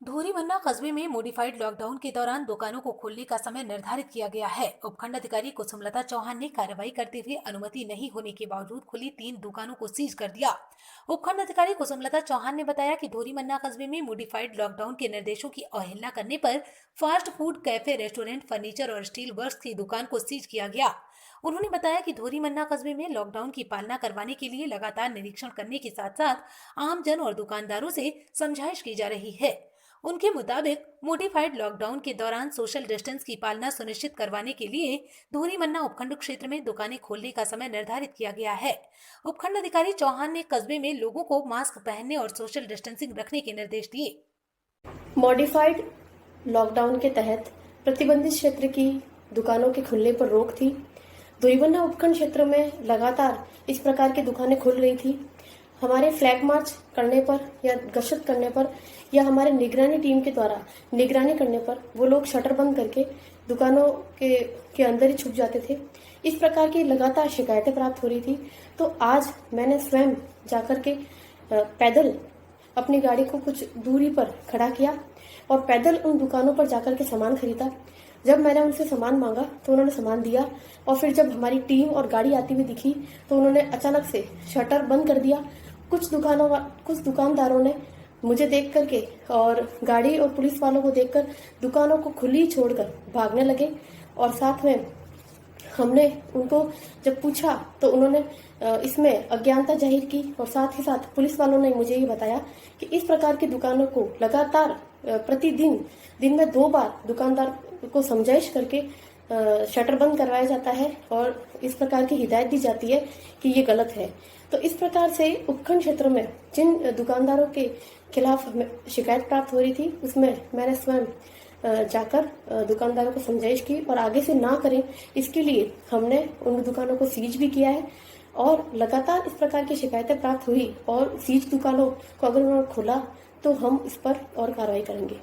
धोरीमन्ना कस्बे में modified lockdown के दौरान दुकानों को खोलने का समय निर्धारित किया गया है। उपखंड अधिकारी कुसुमलता चौहान ने कार्रवाई करते हुए अनुमति नहीं होने के बावजूद खुली 3 दुकानों को सीज कर दिया। उपखंड अधिकारी कुसुमलता चौहान ने बताया कि धोरीमन्ना कस्बे में मॉडिफाइड लॉकडाउन के निर्देशों की अवहेलना करने पर fast food, cafe, restaurant, furniture और स्टील वर्क्स की दुकान को सीज किया गया। उन्होंने बताया कि धोरीमन्ना कस्बे में लॉकडाउन की पालना करवाने के लिए लगातार निरीक्षण करने के साथ साथ आमजन और दुकानदारों से समझाइश की जा रही है। उनके मुताबिक मॉडिफाइड लॉकडाउन के दौरान सोशल डिस्टेंस की पालना सुनिश्चित करवाने के लिए धोरीमन्ना उपखंड क्षेत्र में दुकानें खोलने का समय निर्धारित किया गया है। उपखंड अधिकारी चौहान ने कस्बे में लोगों को मास्क पहनने और सोशल डिस्टेंसिंग रखने के निर्देश दिए। मॉडिफाइड लॉकडाउन के तहत प्रतिबंधित क्षेत्र की दुकानों के खुलने पर रोक थी। धोरीमन्ना उपखंड क्षेत्र में लगातार इस प्रकार की दुकानें खुल रही थी। हमारे फ्लैग मार्च करने पर या गश्त करने पर या हमारे निगरानी टीम के द्वारा निगरानी करने पर वो लोग शटर बंद करके दुकानों के अंदर ही छुप जाते थे। इस प्रकार की लगातार शिकायतें प्राप्त हो रही थी। तो आज मैंने स्वयं जाकर के पैदल अपनी गाड़ी को कुछ दूरी पर खड़ा किया और पैदल उन दुकानों पर जाकर के सामान खरीदा। जब मैंने उनसे सामान मांगा तो उन्होंने सामान दिया और फिर जब हमारी टीम और गाड़ी आती हुई दिखी तो उन्होंने अचानक से शटर बंद कर दिया। कुछ दुकानदारों ने मुझे देख करके और गाड़ी और पुलिस वालों को देखकर दुकानों को खुली छोड़कर भागने लगे और साथ में हमने उनको जब पूछा तो उन्होंने इसमें अज्ञानता जाहिर की और साथ ही साथ पुलिस वालों ने मुझे ये बताया कि इस प्रकार की दुकानों को लगातार प्रतिदिन दिन में 2 बार दुकानदार को समझाइश करके शटर बंद करवाया जाता है और इस प्रकार की हिदायत दी जाती है कि ये गलत है। तो इस प्रकार से उपखंड क्षेत्र में जिन दुकानदारों के खिलाफ शिकायत प्राप्त हो रही थी उसमें मैंने स्वयं जाकर दुकानदारों को समझाइश की और आगे से ना करें इसके लिए हमने उन दुकानों को सीज भी किया है। और लगातार इस प्रकार की शिकायतें प्राप्त हुई और सीज दुकानों को अगर उन्होंने खोला तो हम इस पर और कार्रवाई करेंगे।